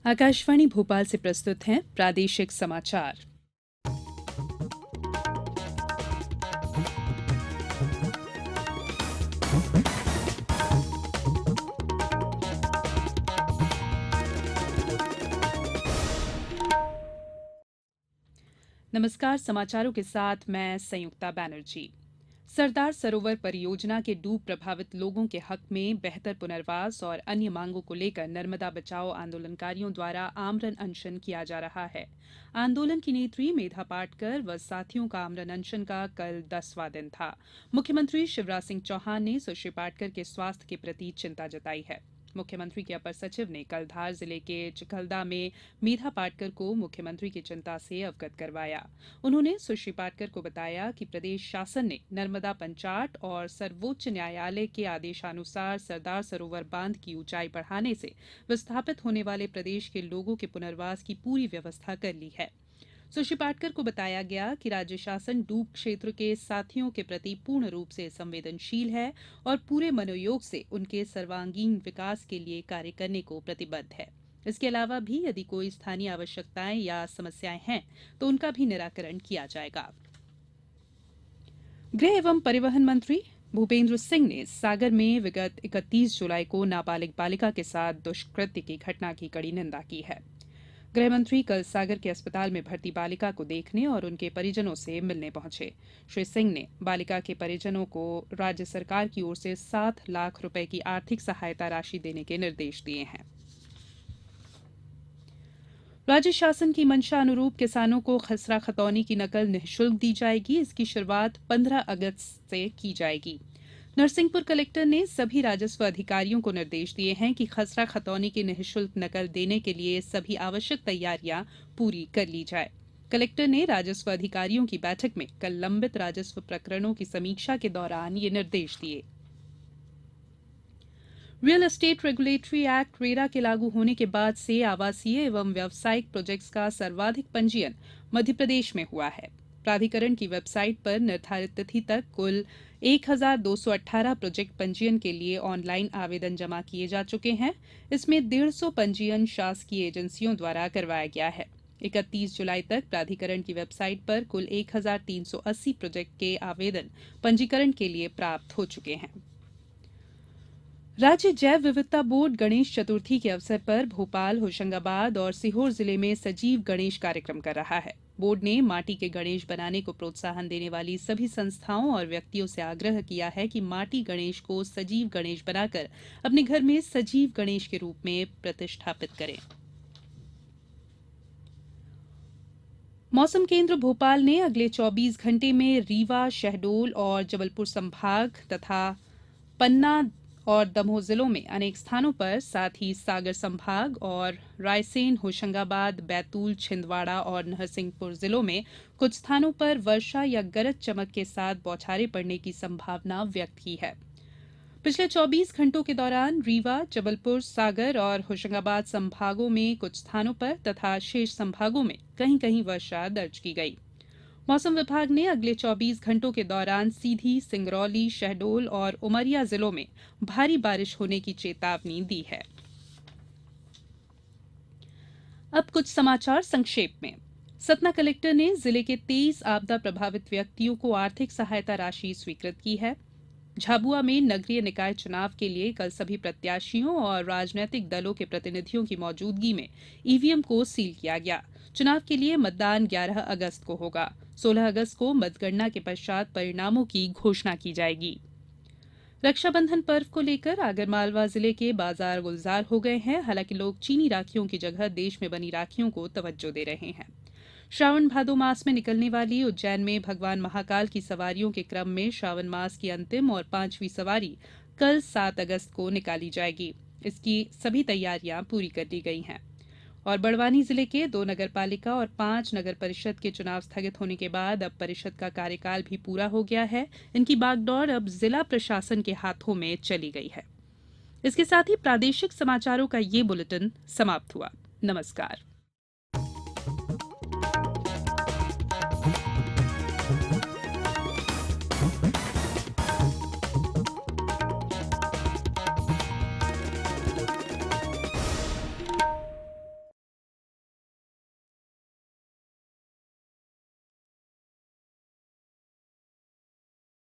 आकाशवाणी भोपाल से प्रस्तुत हैं प्रादेशिक समाचार। नमस्कार, समाचारों के साथ मैं संयुक्ता बैनर्जी। सरदार सरोवर परियोजना के डूब प्रभावित लोगों के हक में बेहतर पुनर्वास और अन्य मांगों को लेकर नर्मदा बचाओ आंदोलनकारियों द्वारा आमरण अनशन किया जा रहा है। आंदोलन की नेत्री मेधा पाटकर व साथियों का आमरण अनशन का कल 10वां दिन था। मुख्यमंत्री शिवराज सिंह चौहान ने सुश्री पाटकर के स्वास्थ्य के प्रति चिंता जताई है। मुख्यमंत्री के अपर सचिव ने कल धार जिले के चिखलदा में मेधा पाटकर को मुख्यमंत्री की चिंता से अवगत करवाया। उन्होंने सुश्री पाटकर को बताया कि प्रदेश शासन ने नर्मदा पंचाट और सर्वोच्च न्यायालय के आदेशानुसार सरदार सरोवर बांध की ऊंचाई बढ़ाने से विस्थापित होने वाले प्रदेश के लोगों के पुनर्वास की पूरी व्यवस्था कर ली है। सुश्री पाटकर को बताया गया कि राज्य शासन डूब क्षेत्र के साथियों के प्रति पूर्ण रूप से संवेदनशील है और पूरे मनोयोग से उनके सर्वांगीण विकास के लिए कार्य करने को प्रतिबद्ध है। इसके अलावा भी यदि कोई स्थानीय आवश्यकताएं या समस्याएं हैं तो उनका भी निराकरण किया जाएगा। गृह एवं परिवहन मंत्री भूपेंद्र सिंह ने सागर में विगत 31 जुलाई को नाबालिग बालिका के साथ दुष्कृत्य की घटना की कड़ी निंदा की है। गृह मंत्री कल सागर के अस्पताल में भर्ती बालिका को देखने और उनके परिजनों से मिलने पहुंचे। श्री सिंह ने बालिका के परिजनों को राज्य सरकार की ओर से 7 लाख रुपए की आर्थिक सहायता राशि देने के निर्देश दिए हैं। राज्य शासन की मंशा अनुरूप किसानों को खसरा खतौनी की नकल निःशुल्क दी जाएगी। इसकी शुरुआत 15 अगस्त से की जाएगी। नरसिंहपुर कलेक्टर ने सभी राजस्व अधिकारियों को निर्देश दिए हैं कि खसरा खतौनी की निःशुल्क नकल देने के लिए सभी आवश्यक तैयारियां पूरी कर ली जाए। कलेक्टर ने राजस्व अधिकारियों की बैठक में कल लंबित राजस्व प्रकरणों की समीक्षा के दौरान ये निर्देश दिए। Real estate regulatory act RERA के लागू होने के बाद से आवासीय एवं व्यावसायिक प्रोजेक्ट्स का सर्वाधिक पंजीयन मध्यप्रदेश में हुआ है। प्राधिकरण की वेबसाइट पर निर्धारित तिथि तक कुल 1218 प्रोजेक्ट पंजीयन के लिए ऑनलाइन आवेदन जमा किए जा चुके हैं। इसमें 150 पंजीयन शासकीय एजेंसियों द्वारा करवाया गया है। 31 जुलाई तक प्राधिकरण की वेबसाइट पर कुल 1380 प्रोजेक्ट के आवेदन पंजीकरण के लिए प्राप्त हो चुके हैं। राज्य जैव विविधता बोर्ड गणेश चतुर्थी के अवसर पर भोपाल, होशंगाबाद और सीहोर जिले में सजीव गणेश कार्यक्रम कर रहा है। बोर्ड ने माटी के गणेश बनाने को प्रोत्साहन देने वाली सभी संस्थाओं और व्यक्तियों से आग्रह किया है कि माटी गणेश को सजीव गणेश बनाकर अपने घर में सजीव गणेश के रूप में प्रतिष्ठापित करें। मौसम केंद्र भोपाल ने अगले 24 घंटे में रीवा, शहडोल और जबलपुर संभाग तथा पन्ना और दमोह जिलों में अनेक स्थानों पर, साथ ही सागर संभाग और रायसेन, होशंगाबाद, बैतूल, छिंदवाड़ा और नरसिंहपुर जिलों में कुछ स्थानों पर वर्षा या गरज चमक के साथ बौछारें पड़ने की संभावना व्यक्त की है। पिछले 24 घंटों के दौरान रीवा, जबलपुर, सागर और होशंगाबाद संभागों में कुछ स्थानों पर तथा शेष संभागों में कहीं कहीं वर्षा दर्ज की गई। मौसम विभाग ने अगले 24 घंटों के दौरान सीधी, सिंगरौली, शहडोल और उमरिया जिलों में भारी बारिश होने की चेतावनी दी है। अब कुछ समाचार संक्षेप में। सतना कलेक्टर ने जिले के 23 आपदा प्रभावित व्यक्तियों को आर्थिक सहायता राशि स्वीकृत की है। झाबुआ में नगरीय निकाय चुनाव के लिए कल सभी प्रत्याशियों और राजनीतिक दलों के प्रतिनिधियों की मौजूदगी में ईवीएम को सील किया गया। चुनाव के लिए मतदान 11 अगस्त को होगा। 16 अगस्त को मतगणना के पश्चात परिणामों की घोषणा की जाएगी। रक्षाबंधन पर्व को लेकर आगरमालवा जिले के बाजार गुलजार हो गए हैं। हालांकि लोग चीनी राखियों की जगह देश में बनी राखियों को तवज्जो दे रहे हैं। श्रावण भादो मास में निकलने वाली उज्जैन में भगवान महाकाल की सवारियों के क्रम में श्रावण मास की अंतिम और 5वीं सवारी कल 7 अगस्त को निकाली जाएगी। इसकी सभी तैयारियां पूरी कर ली गई हैं। और बड़वानी जिले के 2 नगरपालिका और 5 नगर परिषद के चुनाव स्थगित होने के बाद अब परिषद का कार्यकाल भी पूरा हो गया है। इनकी बागडोर अब जिला प्रशासन के हाथों में चली गई है। इसके साथ ही प्रादेशिक समाचारों का ये बुलेटिन समाप्त हुआ। नमस्कार।